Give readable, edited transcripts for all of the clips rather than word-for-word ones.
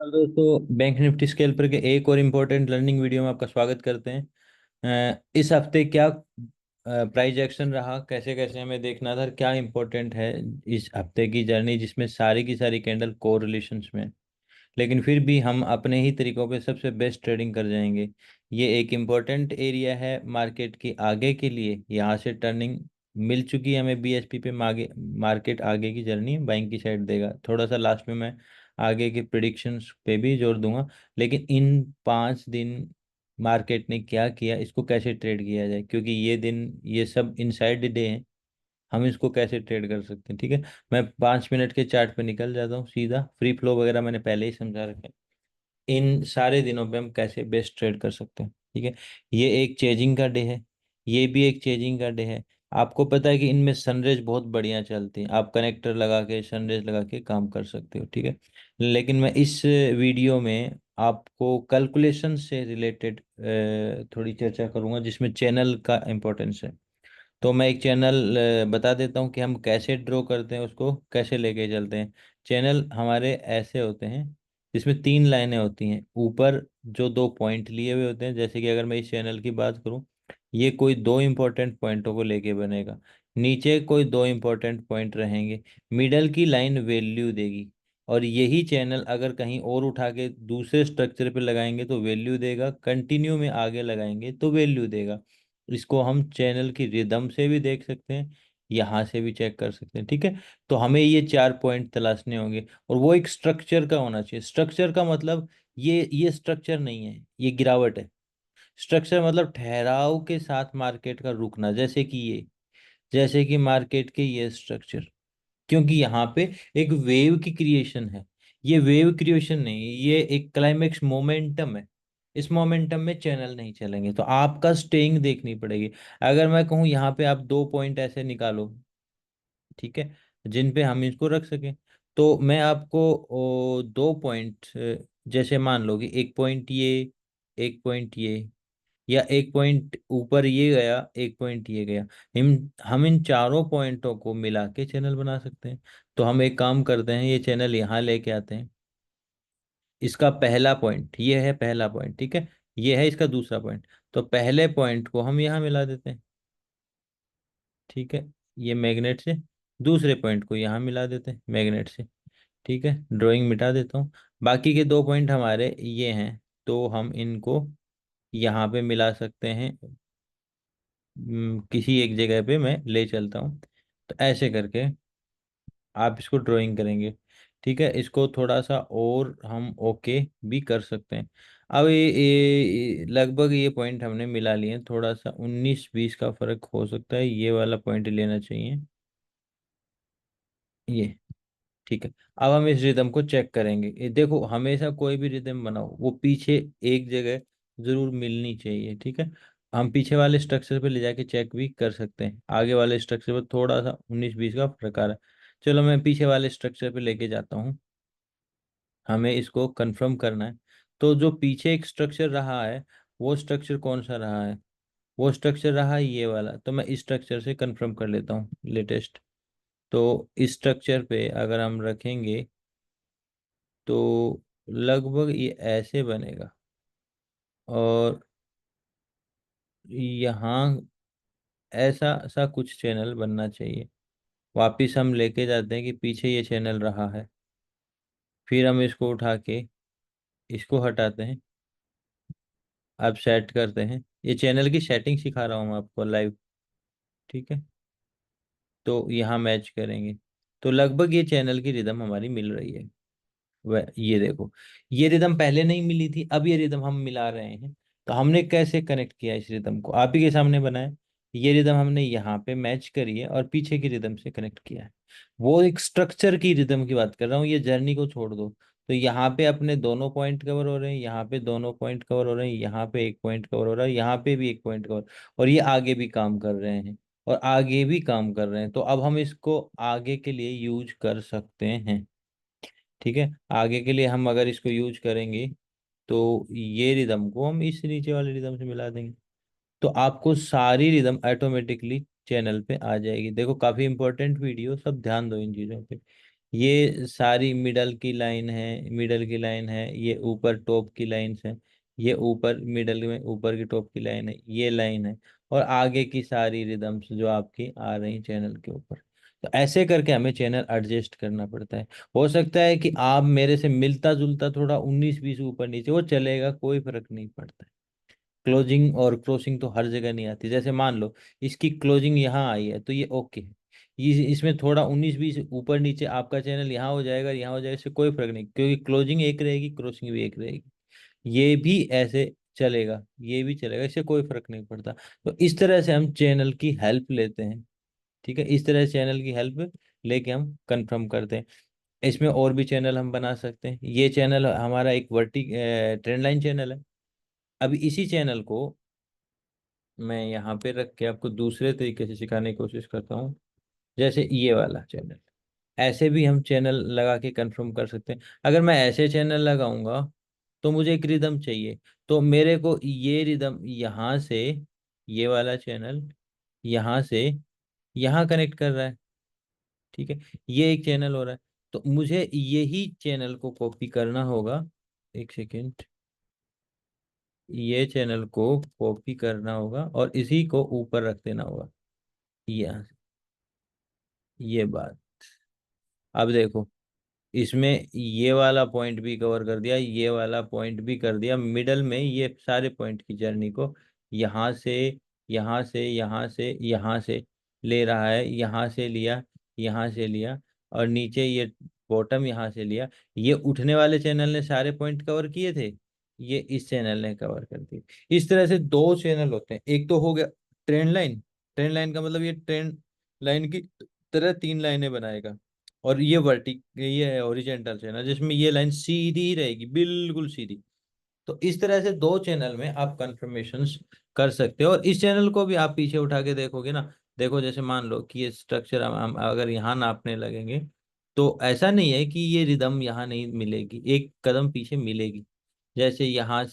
Hello दोस्तों, bank Nifty scale पर के एक और इम्पोर्टेंट लर्निंग वीडियो में आपका स्वागत करते हैं। इस हफ्ते क्या प्राइस एक्शन रहा, कैसे कैसे हमें देखना था, क्या इम्पोर्टेंट है इस हफ्ते की जर्नी जिसमें सारी की सारी कैंडल कोरिलेशंस में है। लेकिन फिर भी हम अपने ही तरीकों पे सबसे बेस्ट ट्रेडिंग कर जाएंगे। ये एक इम्पोर्टेंट एरिया है मार्केट की आगे के लिए। यहाँ से टर्निंग मिल चुकी है हमें बीएसपी पे। मार्केट आगे की जर्नी बाइंग की साइड देगा। थोड़ा सा लास्ट में मैं आगे के प्रिडिक्शंस पे भी जोर दूंगा। लेकिन इन 5 दिन मार्केट ने क्या किया, इसको कैसे ट्रेड किया जाए, क्योंकि ये दिन ये सब इनसाइड डे हैं। हम इसको कैसे ट्रेड कर सकते हैं, ठीक है। मैं 5 मिनट के चार्ट पे निकल जाता हूँ सीधा। फ्री फ्लो वगैरह मैंने पहले ही समझा रखे हैं। इन सारे दिनों पे हम कैसे बेस्ट ट्रेड कर सकते हैं, ठीक है। ये एक चेजिंग का डे है, ये भी एक चेजिंग का डे है। आपको पता है कि इनमें सनरेज बहुत बढ़िया चलती है। आप कनेक्टर लगा के सनरेज लगा के काम कर सकते हो, ठीक है। लेकिन मैं इस वीडियो में आपको कैलकुलेशन से रिलेटेड थोड़ी चर्चा करूंगा, जिसमें चैनल का इम्पोर्टेंस है। तो मैं एक चैनल बता देता हूँ कि हम कैसे ड्रॉ करते हैं, उसको कैसे लेके चलते हैं। चैनल हमारे ऐसे होते हैं जिसमें 3 लाइनें होती हैं। ऊपर जो 2 पॉइंट लिए हुए होते हैं, जैसे कि अगर मैं इस चैनल की बात करूँ, ये कोई 2 इंपॉर्टेंट पॉइंटों को लेके बनेगा। नीचे कोई 2 इंपॉर्टेंट पॉइंट रहेंगे। मिडल की लाइन वैल्यू देगी। और यही चैनल अगर कहीं और उठा के दूसरे स्ट्रक्चर पे लगाएंगे तो वैल्यू देगा, कंटिन्यू में आगे लगाएंगे तो वैल्यू देगा। इसको हम चैनल की रिदम से भी देख सकते हैं, यहाँ से भी चेक कर सकते हैं, ठीक है। तो हमें ये 4 पॉइंट तलाशने होंगे और वो एक स्ट्रक्चर का होना चाहिए। स्ट्रक्चर का मतलब ये स्ट्रक्चर नहीं है, ये गिरावट है। स्ट्रक्चर मतलब ठहराव के साथ मार्केट का रुकना, जैसे कि मार्केट के ये स्ट्रक्चर। क्योंकि यहाँ पे एक वेव की क्रिएशन है। ये वेव क्रिएशन नहीं है, ये एक क्लाइमेक्स मोमेंटम है। इस मोमेंटम में चैनल नहीं चलेंगे, तो आपका स्टेइंग देखनी पड़ेगी। अगर मैं कहूँ यहाँ पे आप 2 पॉइंट ऐसे निकालो, ठीक है, जिन पे हम इसको रख सकें, तो मैं आपको 2 पॉइंट, जैसे मान लो कि एक पॉइंट ये, एक पॉइंट ये, या एक पॉइंट ऊपर ये गया, एक पॉइंट ये गया। हम इन चारों पॉइंटों को मिला के चैनल बना सकते हैं। तो हम एक काम करते हैं, ये चैनल यहाँ लेके आते हैं। इसका पहला पॉइंट ये है, पहला पॉइंट, ठीक है। ये है इसका दूसरा पॉइंट। तो पहले पॉइंट को हम यहाँ मिला देते हैं, ठीक है, ये मैग्नेट से। दूसरे पॉइंट को यहाँ मिला देते हैं मैग्नेट से, ठीक है। ड्राइंग मिटा देता हूँ। बाकी के 2 पॉइंट हमारे ये हैं, तो हम इनको यहाँ पे मिला सकते हैं। किसी एक जगह पे मैं ले चलता हूँ। तो ऐसे करके आप इसको ड्राइंग करेंगे, ठीक है। इसको थोड़ा सा और हम ओके भी कर सकते हैं। अब ये लगभग ये पॉइंट हमने मिला लिए हैं। थोड़ा सा 19-20 का फर्क हो सकता है, ये वाला पॉइंट लेना चाहिए, ये, ठीक है। अब हम इस रिदम को चेक करेंगे। ये देखो, हमेशा कोई भी रिदम बनाओ वो पीछे एक जगह जरूर मिलनी चाहिए, ठीक है। हम पीछे वाले स्ट्रक्चर पे ले जाके चेक भी कर सकते हैं। आगे वाले स्ट्रक्चर पर थोड़ा सा 19-20 का फर्क आ रहा है। चलो मैं पीछे वाले स्ट्रक्चर पे लेके जाता हूँ। हमें इसको कंफर्म करना है। तो जो पीछे एक स्ट्रक्चर रहा है, वो स्ट्रक्चर कौन सा रहा है? वो स्ट्रक्चर रहा है ये वाला। तो मैं इस स्ट्रक्चर से कंफर्म कर लेता हूँ लेटेस्ट। तो इस स्ट्रक्चर पे अगर हम रखेंगे तो लगभग ये ऐसे बनेगा। और यहाँ ऐसा सा कुछ चैनल बनना चाहिए। वापिस हम लेके जाते हैं कि पीछे ये चैनल रहा है। फिर हम इसको उठा के इसको हटाते हैं। अब सेट करते हैं। ये चैनल की सेटिंग सिखा रहा हूँ मैं आपको लाइव, ठीक है। तो यहाँ मैच करेंगे तो लगभग ये चैनल की रिदम हमारी मिल रही है। वह ये देखो, ये रिदम पहले नहीं मिली थी, अब ये रिदम हम मिला रहे हैं। तो हमने कैसे कनेक्ट किया इस रिदम को, आप ही के सामने बनाया। ये रिदम हमने यहाँ पे मैच करी है और पीछे की रिदम से कनेक्ट किया है। वो एक स्ट्रक्चर की रिदम की बात कर रहा हूँ, ये जर्नी को छोड़ दो। तो यहाँ पे अपने दोनों पॉइंट कवर हो रहे हैं, यहाँ पे दोनों पॉइंट कवर हो रहे हैं, यहाँ पे एक पॉइंट कवर हो रहा है, यहाँ पे भी एक पॉइंट कवर। और ये आगे भी काम कर रहे हैं, और आगे भी काम कर रहे हैं। तो अब हम इसको आगे के लिए यूज कर सकते हैं, ठीक है। आगे के लिए हम अगर इसको यूज करेंगे तो ये रिदम को हम इस नीचे वाले रिदम से मिला देंगे। तो आपको सारी रिदम ऑटोमेटिकली चैनल पे आ जाएगी। देखो, काफी इंपॉर्टेंट वीडियो, सब ध्यान दो इन चीजों पे। ये सारी मिडल की लाइन है, मिडल की लाइन है, ये ऊपर टॉप की लाइंस है, ये ऊपर मिडल में ऊपर की टॉप की लाइन है, ये लाइन है, और आगे की सारी रिदम्स जो आपकी आ रही चैनल के ऊपर। तो ऐसे करके हमें चैनल एडजस्ट करना पड़ता है। हो सकता है कि आप मेरे से मिलता जुलता थोड़ा 19-20 ऊपर नीचे, वो चलेगा, कोई फर्क नहीं पड़ता है। क्लोजिंग और क्रॉसिंग तो हर जगह नहीं आती। जैसे मान लो इसकी क्लोजिंग यहाँ आई है तो ये ओके है, ये इसमें थोड़ा 19-20 ऊपर नीचे आपका चैनल यहाँ हो जाएगा, यहाँ हो जाएगा, इससे कोई फर्क नहीं, क्योंकि क्लोजिंग एक रहेगी, क्रॉसिंग भी एक रहेगी। ये भी ऐसे चलेगा, ये भी चलेगा, इससे कोई फर्क नहीं पड़ता। तो इस तरह से हम चैनल की हेल्प लेते हैं। ठीक है, इस तरह से चैनल की हेल्प लेके हम कंफर्म करते हैं। इसमें और भी चैनल हम बना सकते हैं। ये चैनल हमारा एक ट्रेंड लाइन चैनल है। अभी इसी चैनल को मैं यहाँ पे रख के आपको दूसरे तरीके से सिखाने की कोशिश करता हूँ। जैसे ये वाला चैनल, ऐसे भी हम चैनल लगा के कंफर्म कर सकते हैं। अगर मैं ऐसे चैनल लगाऊंगा तो मुझे एक रिदम चाहिए, तो मेरे को ये रिदम यहाँ से, ये वाला चैनल यहाँ से यहाँ कनेक्ट कर रहा है। ठीक है, ये एक चैनल हो रहा है, तो मुझे यही चैनल को कॉपी करना होगा। एक सेकेंड, ये चैनल को कॉपी करना होगा और इसी को ऊपर रख देना होगा, यहाँ से। ये बात, अब देखो, इसमें ये वाला पॉइंट भी कवर कर दिया, ये वाला पॉइंट भी कर दिया, मिडल में ये सारे पॉइंट की जर्नी को यहाँ से, यहाँ से, यहाँ से, यहाँ से ले रहा है, यहाँ से लिया, यहाँ से लिया, और नीचे ये बॉटम यहाँ से लिया। ये उठने वाले चैनल ने सारे पॉइंट कवर किए थे, ये इस चैनल ने कवर कर दिए। इस तरह से दो चैनल होते हैं। एक तो हो गया ट्रेंड लाइन, ट्रेंड लाइन का मतलब ये ट्रेंड लाइन की तरह तीन लाइनें बनाएगा। और ये है हॉरिजेंटल चैनल, जिसमें ये लाइन सीधी ही रहेगी, बिल्कुल सीधी। तो इस तरह से दो चैनल में आप कंफर्मेशंस कर सकते हो। और इस चैनल को भी आप पीछे उठा के देखोगे ना, देखो जैसे मान लो कि ये स्ट्रक्चर हम अगर यहाँ नापने लगेंगे, तो ऐसा नहीं है कि ये रिदम यहाँ नहीं मिलेगी, एक कदम पीछे मिलेगी। जैसे यहाँ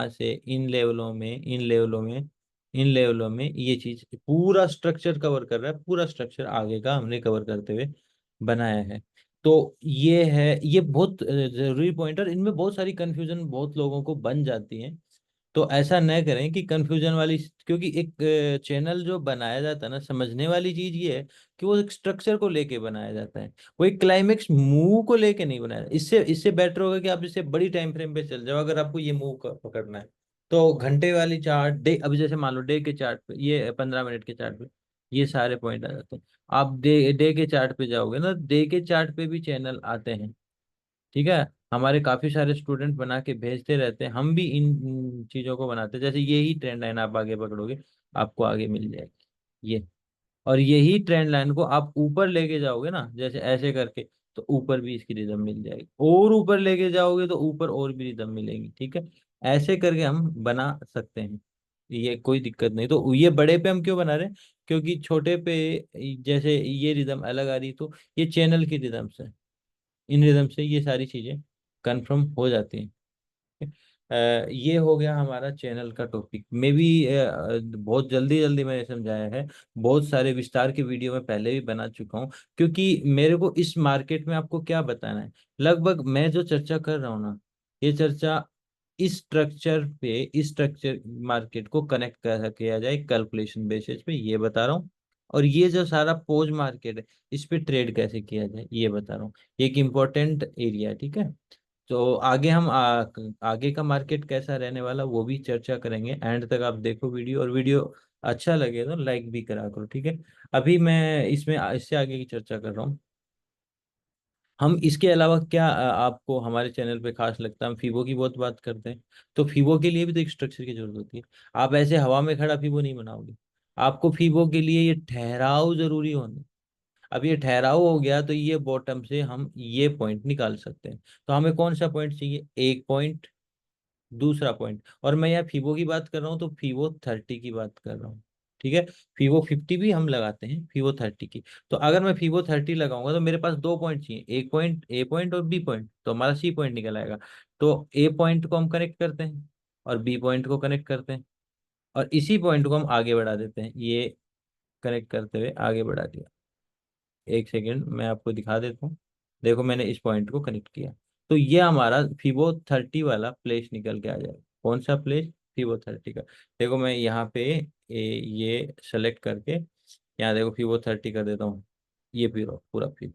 से इन लेवलों में, इन लेवलों में, इन लेवलों में ये चीज पूरा स्ट्रक्चर कवर कर रहा है, पूरा स्ट्रक्चर आगे का हमने कवर करते हुए बनाया है। तो ये है, ये बहुत जरूरी पॉइंट, और इनमें बहुत सारी कंफ्यूजन बहुत लोगों को बन जाती है। तो ऐसा न करें कि कंफ्यूजन वाली, क्योंकि एक चैनल जो बनाया जाता है ना, समझने वाली चीज ये है कि वो एक स्ट्रक्चर को लेके बनाया जाता है, वो एक क्लाइमेक्स मूव को लेके नहीं बनाया। इससे इससे बेटर होगा कि आप इससे बड़ी टाइम फ्रेम पे चल जाओ। अगर आपको ये मूव पकड़ना है तो घंटे वाली चार्ट, डे, अभी जैसे मान लो डे के चार्ट पे, ये 15 मिनट के चार्ट पे ये सारे पॉइंट आ जाते हैं। आप डे डे के चार्ट पे जाओगे ना, डे के चार्ट पे भी चैनल आते हैं। ठीक है, हमारे काफी सारे स्टूडेंट बना के भेजते रहते हैं, हम भी इन चीजों को बनाते हैं। जैसे यही ट्रेंड लाइन आप आगे पकड़ोगे, आपको आगे मिल जाएगी ये। और यही ट्रेंड लाइन को आप ऊपर लेके जाओगे ना, जैसे ऐसे करके, तो ऊपर भी इसकी रिदम मिल जाएगी, और ऊपर लेके जाओगे तो ऊपर और भी रिदम मिलेगी। ठीक है, ऐसे करके हम बना सकते हैं, ये कोई दिक्कत नहीं। तो ये बड़े पे हम क्यों बना रहे हैं, क्योंकि छोटे पे जैसे ये रिदम अलग आ रही, तो ये चैनल की रिदम से, इन रिदम से ये सारी चीजें कंफर्म हो जाती हैं। ये हो गया हमारा चैनल का टॉपिक। मे भी बहुत जल्दी जल्दी मैंने समझाया है, बहुत सारे विस्तार के वीडियो में पहले भी बना चुका हूँ, क्योंकि मेरे को इस मार्केट में आपको क्या बताना है। लगभग मैं जो चर्चा कर रहा हूँ ना, ये चर्चा इस स्ट्रक्चर पे, इस स्ट्रक्चर मार्केट को कनेक्ट कर किया जाए कैलकुलेशन बेसिस पे, ये बता रहा हूँ। और ये जो सारा पोज मार्केट है, इस पे ट्रेड कैसे किया जाए, ये बता रहा हूँ। एक इम्पोर्टेंट एरिया है। ठीक है, तो आगे हम आगे का मार्केट कैसा रहने वाला वो भी चर्चा करेंगे। एंड तक आप देखो वीडियो, और वीडियो अच्छा लगे तो लाइक भी करा करो। ठीक है, अभी मैं इसमें इससे आगे की चर्चा कर रहा हूँ। हम इसके अलावा क्या आपको हमारे चैनल पे खास लगता है, हम फीबो की बहुत बात करते हैं। तो फीबो के लिए भी तो एक स्ट्रक्चर की जरूरत होती है। आप ऐसे हवा में खड़ा फीबो नहीं बनाओगे, आपको फीबो के लिए ये ठहराव जरूरी होना। अब ये ठहराव हो गया, तो ये बॉटम से हम ये पॉइंट निकाल सकते हैं। तो हमें कौन सा पॉइंट चाहिए, एक पॉइंट, दूसरा पॉइंट। और मैं यहाँ फीबो की बात कर रहा हूँ तो फीबो 30 की बात कर रहा हूँ। ठीक है, फीबो 50 भी हम लगाते हैं, फीबो 30 की। तो अगर मैं फीबो 30 लगाऊंगा तो मेरे पास दो पॉइंट चाहिए, एक पॉइंट ए पॉइंट और बी पॉइंट, तो हमारा सी पॉइंट निकल आएगा। तो ए पॉइंट को हम कनेक्ट करते हैं और बी पॉइंट को कनेक्ट करते हैं, और इसी पॉइंट को हम आगे बढ़ा देते हैं, ये कनेक्ट करते हुए आगे बढ़ा दिया। एक सेकेंड मैं आपको दिखा देता हूँ। देखो मैंने इस पॉइंट को कनेक्ट किया, तो ये हमारा फिबो 30 वाला प्लेस निकल के आ जाएगा। कौन सा प्लेस? फिबो 30 का। देखो मैं यहाँ पे ये सेलेक्ट करके यहाँ देखो फिबो 30 कर देता हूँ। ये पूरा पूरा फिबो,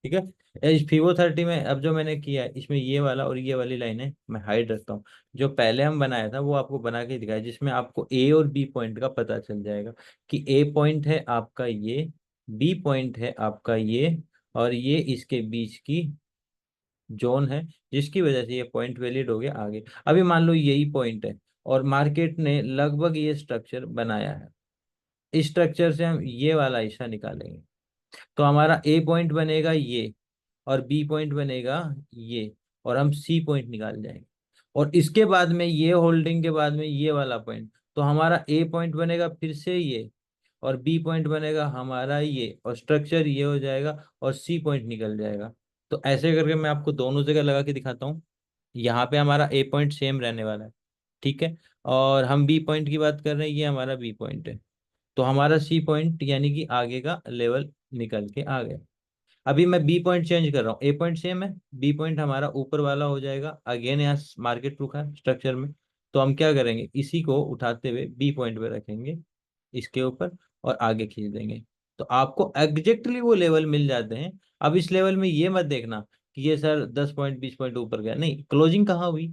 ठीक है। इस फिबो 30 में अब जो मैंने किया है, इसमें ये वाला और ये वाली लाइन है मैं हाइड रखता हूँ। जो पहले हम बनाया था वो आपको बना के दिखाया, जिसमें आपको ए और बी पॉइंट का पता चल जाएगा कि ए पॉइंट है आपका ये, बी पॉइंट है आपका ये, और ये इसके बीच की जोन है, जिसकी वजह से ये पॉइंट वैलिड हो गया आगे। अभी मान लो यही पॉइंट है और मार्केट ने लगभग ये स्ट्रक्चर बनाया है। इस स्ट्रक्चर से हम ये वाला हिस्सा निकालेंगे, तो हमारा ए पॉइंट बनेगा ये, और बी पॉइंट बनेगा ये, और हम सी पॉइंट निकाल जाएंगे। और इसके बाद में ये होल्डिंग के बाद में ये वाला पॉइंट, तो हमारा ए पॉइंट बनेगा फिर से ये, और बी पॉइंट बनेगा हमारा ये, और स्ट्रक्चर ये हो जाएगा, और सी पॉइंट निकल जाएगा। तो ऐसे करके मैं आपको दोनों जगह लगा के दिखाता हूँ। यहाँ पे हमारा ए पॉइंट सेम रहने वाला है, ठीक है। और हम बी पॉइंट की बात कर रहे हैं, ये हमारा बी पॉइंट है। तो हमारा सी पॉइंट यानी कि आगे का लेवल निकल के आ गया। अभी मैं बी पॉइंट चेंज कर रहा हूँ, ए पॉइंट सेम है, बी पॉइंट हमारा ऊपर वाला हो जाएगा। अगेन यहाँ मार्केट रुका है स्ट्रक्चर में, तो हम क्या करेंगे, इसी को उठाते हुए बी पॉइंट पे रखेंगे, इसके ऊपर, और आगे खींच देंगे। तो आपको एग्जैक्टली वो लेवल मिल जाते हैं। अब इस लेवल में ये मत देखना कि ये सर 10 पॉइंट 20 पॉइंट ऊपर गया, नहीं, क्लोजिंग कहाँ हुई?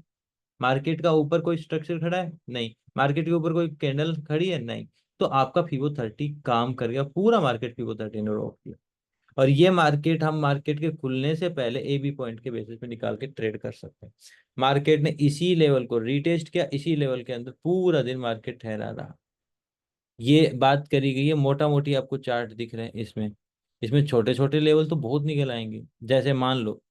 मार्केट का ऊपर कोई स्ट्रक्चर खड़ा है? नहीं। मार्केट के ऊपर कोई कैंडल खड़ी है? नहीं। तो आपका फिबो 30 काम कर गया, पूरा मार्केट फिबो 30 ने रोक दिया। और ये मार्केट हम मार्केट के खुलने से पहले ए बी पॉइंट के बेसिस पे निकाल के ट्रेड कर सकते हैं। मार्केट ने इसी लेवल को रीटेस्ट किया, इसी लेवल के अंदर पूरा दिन मार्केट ठहरा रहा। ये बात करी गई है, मोटा मोटी आपको चार्ट दिख रहे हैं इसमें। इसमें छोटे छोटे लेवल तो बहुत निकल आएंगे। जैसे मान लो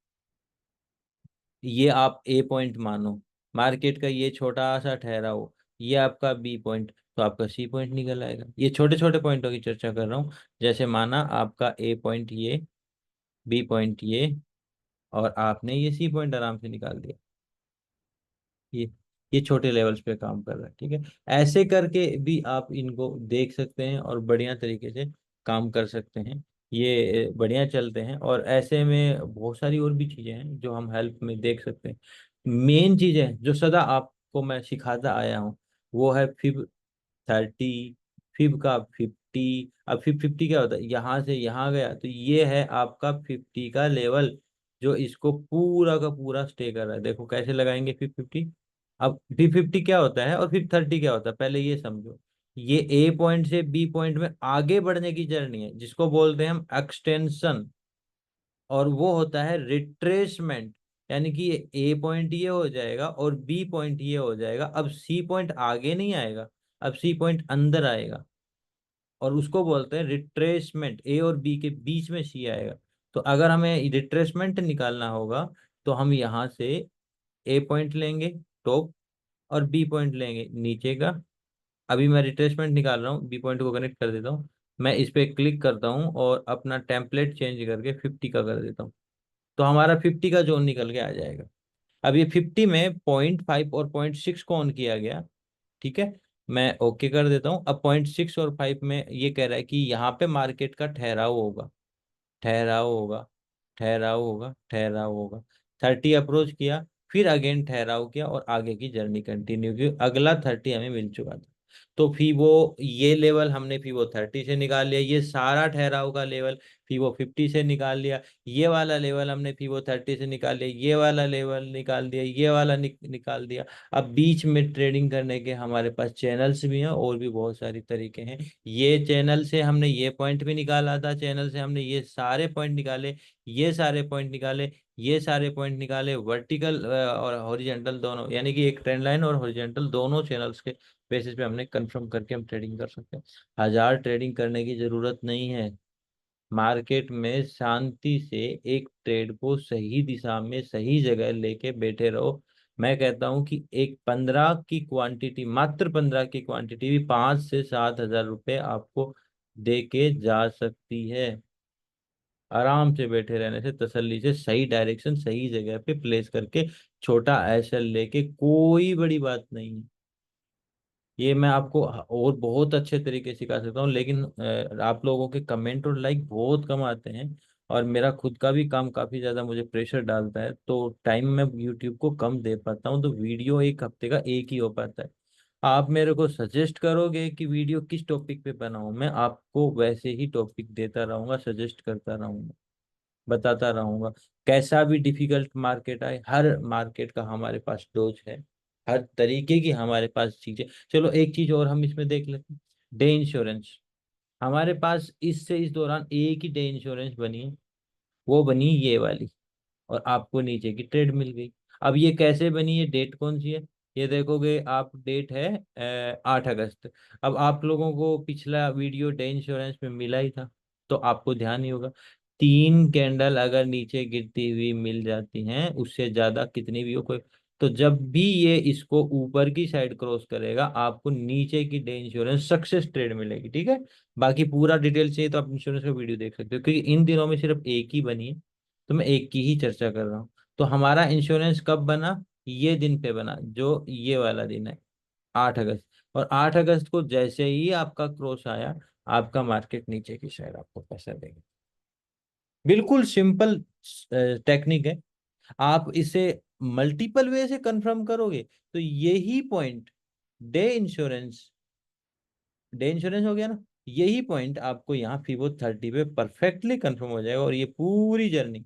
ये आप ए पॉइंट मानो, मार्केट का ये छोटा सा ठहरा हो, ये आपका बी पॉइंट, तो आपका सी पॉइंट निकल आएगा। ये छोटे छोटे पॉइंटों की चर्चा कर रहा हूँ। जैसे माना आपका ए पॉइंट ये, बी पॉइंट ये, और आपने ये सी पॉइंट आराम से निकाल दिया। ये ये छोटे लेवल्स पे काम कर रहा है, ठीक है। ऐसे करके भी आप इनको देख सकते हैं और बढ़िया तरीके से काम कर सकते हैं। ये बढ़िया चलते हैं, और ऐसे में बहुत सारी और भी चीजें हैं जो हम हेल्प में देख सकते हैं। मेन चीजें जो सदा आपको मैं सिखाता आया हूँ, वो है फिब 30, फिब का 50। अब फिब 50 क्या होता है, यहाँ से यहाँ गया तो ये है आपका 50 का लेवल, जो इसको पूरा का पूरा स्टे कर रहा है। देखो कैसे लगाएंगे फिब 50। अब फिब 50 क्या होता है और फिब 30 क्या होता है, पहले ये समझो। ये ए पॉइंट से बी पॉइंट में आगे बढ़ने की जर्नी है, जिसको बोलते हैं हम एक्सटेंशन। और वो होता है रिट्रेसमेंट, यानी कि ये ए पॉइंट ये हो जाएगा और बी पॉइंट ये हो जाएगा। अब सी पॉइंट आगे नहीं आएगा, अब सी पॉइंट अंदर आएगा, और उसको बोलते हैं रिट्रेसमेंट। ए और बी के बीच में सी आएगा। तो अगर हमें रिट्रेसमेंट निकालना होगा, तो हम यहाँ से ए पॉइंट लेंगे टॉप, और बी पॉइंट लेंगे नीचे का। अभी मैं रिट्रेसमेंट निकाल रहा हूँ, बी पॉइंट को कनेक्ट कर देता हूँ। मैं इस पे क्लिक करता हूँ और अपना टेम्पलेट चेंज करके 50 का कर देता हूँ। तो हमारा 50 का जोन निकल के आ जाएगा। अब ये 50 में 0.5 और 0.6 को ऑन किया गया, ठीक है। मैं ओके कर देता हूँ। अब 0.6 और 5 में ये कह रहा है कि यहाँ पे मार्केट का ठहराव होगा, ठहराव होगा, ठहराव होगा, ठहराव होगा। 30 अप्रोच किया, फिर अगेन ठहराव किया, और आगे की जर्नी कंटिन्यू की। अगला 30 हमें मिल चुका था। तो फीवो ये लेवल हमने फीवो 30 से निकाल लिया, ये सारा ठहराव का लेवल फीवो 50 से निकाल लिया। ये वाला लेवल हमने फीवो 30 से निकाल लिया, ये वाला लेवल निकाल दिया, ये वाला निकाल दिया। अब बीच में ट्रेडिंग करने के हमारे पास चैनल्स भी हैं, और भी बहुत सारी तरीके हैं। ये चैनल से हमने ये पॉइंट भी निकाला था, चैनल से हमने ये सारे पॉइंट निकाले, ये सारे पॉइंट निकाले, ये सारे पॉइंट निकाले। वर्टिकल और हॉरिजॉन्टल दोनों, यानी कि एक ट्रेंड लाइन और हॉरिजॉन्टल दोनों चैनल्स के बेसिस पे हमने कंफर्म करके हम ट्रेडिंग कर सकते हैं। हजार ट्रेडिंग करने की जरूरत नहीं है। मार्केट में शांति से एक ट्रेड को सही दिशा में सही जगह लेके बैठे रहो। मैं कहता हूं कि एक 15 की क्वांटिटी, मात्र 15 की क्वांटिटी भी 5 से 7 हजार रुपये आपको दे के जा सकती है। आराम से बैठे रहने से, तसल्ली से, सही डायरेक्शन सही जगह पे प्लेस करके, छोटा एसएल लेके, कोई बड़ी बात नहीं है। ये मैं आपको और बहुत अच्छे तरीके से सिखा सकता हूँ, लेकिन आप लोगों के कमेंट और लाइक बहुत कम आते हैं। और मेरा खुद का भी काम काफी ज्यादा मुझे प्रेशर डालता है, तो टाइम मैं यूट्यूब को कम दे पाता हूँ, तो वीडियो एक हफ्ते का एक ही हो पाता है। आप मेरे को सजेस्ट करोगे कि वीडियो किस टॉपिक पे बनाऊं, मैं आपको वैसे ही टॉपिक देता रहूंगा, सजेस्ट करता रहूंगा, बताता रहूंगा। कैसा भी डिफिकल्ट मार्केट आए, हर मार्केट का हमारे पास डोज है, हर तरीके की हमारे पास चीजें। चलो एक चीज और हम इसमें देख लेते हैं, डे इंश्योरेंस। हमारे पास इस दौरान एक ही डे इंश्योरेंस बनी है, वो बनी ये वाली, और आपको नीचे की ट्रेड मिल गई। अब ये कैसे बनी है, डेट कौन सी है, ये देखोगे आप, डेट है 8 अगस्त। अब आप लोगों को पिछला वीडियो डे इंश्योरेंस में मिला ही था, तो आपको ध्यान ही होगा, 3 कैंडल अगर नीचे गिरती हुई मिल जाती हैं, उससे ज्यादा कितनी भी हो कोई, तो जब भी ये इसको ऊपर की साइड क्रॉस करेगा, आपको नीचे की डे इंश्योरेंस सक्सेस ट्रेड मिलेगी, ठीक है। बाकी पूरा डिटेल चाहिए तो आप इंश्योरेंस का वीडियो देख सकते हो, क्योंकि इन दिनों में सिर्फ एक ही बनी है, तो मैं एक की ही चर्चा कर रहा हूँ। तो हमारा इंश्योरेंस कब बना, ये दिन पे बना, जो ये वाला दिन है, 8 अगस्त। और 8 अगस्त को जैसे ही आपका क्रॉस आया, आपका मार्केट नीचे की साइड आपको पैसा देगा। बिल्कुल सिंपल टेक्निक है। आप इसे मल्टीपल वे से कंफर्म करोगे, तो यही point, day insurance, day insurance हो गया ना, यही पॉइंट आपको यहाँ फिबो 30 पे परफेक्टली कंफर्म हो जाएगा, और ये पूरी जर्नी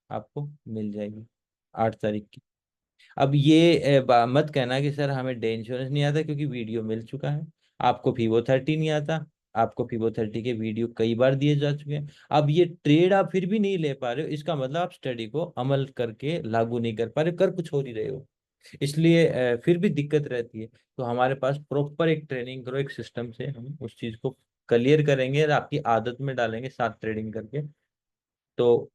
आपको मिल जाएगी 8 तारीख की। अब ये मत कहना कि सर हमें डे इंश्योरेंस नहीं आता, क्योंकि वीडियो मिल चुका है। आपको फिबो 30 नहीं आता, आपको फिबो 30 के वीडियो कई बार दिए जा चुके हैं। अब ये ट्रेड आप फिर भी नहीं ले पा रहे हो, इसका मतलब आप स्टडी को अमल करके लागू नहीं कर पा रहे हो, कर कुछ हो नहीं रहे हो, इसलिए फिर भी दिक्कत रहती है। तो हमारे पास प्रॉपर एक ट्रेनिंग करो, एक सिस्टम से हम उस चीज को क्लियर करेंगे और आपकी आदत में डालेंगे साथ ट्रेडिंग करके, तो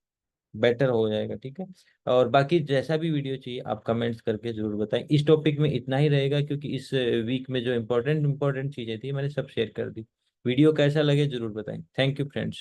बेटर हो जाएगा, ठीक है। और बाकी जैसा भी वीडियो चाहिए आप कमेंट्स करके जरूर बताएं। इस टॉपिक में इतना ही रहेगा, क्योंकि इस वीक में जो इंपॉर्टेंट इंपॉर्टेंट चीजें थी मैंने सब शेयर कर दी। वीडियो कैसा लगे जरूर बताएं। Thank you friends.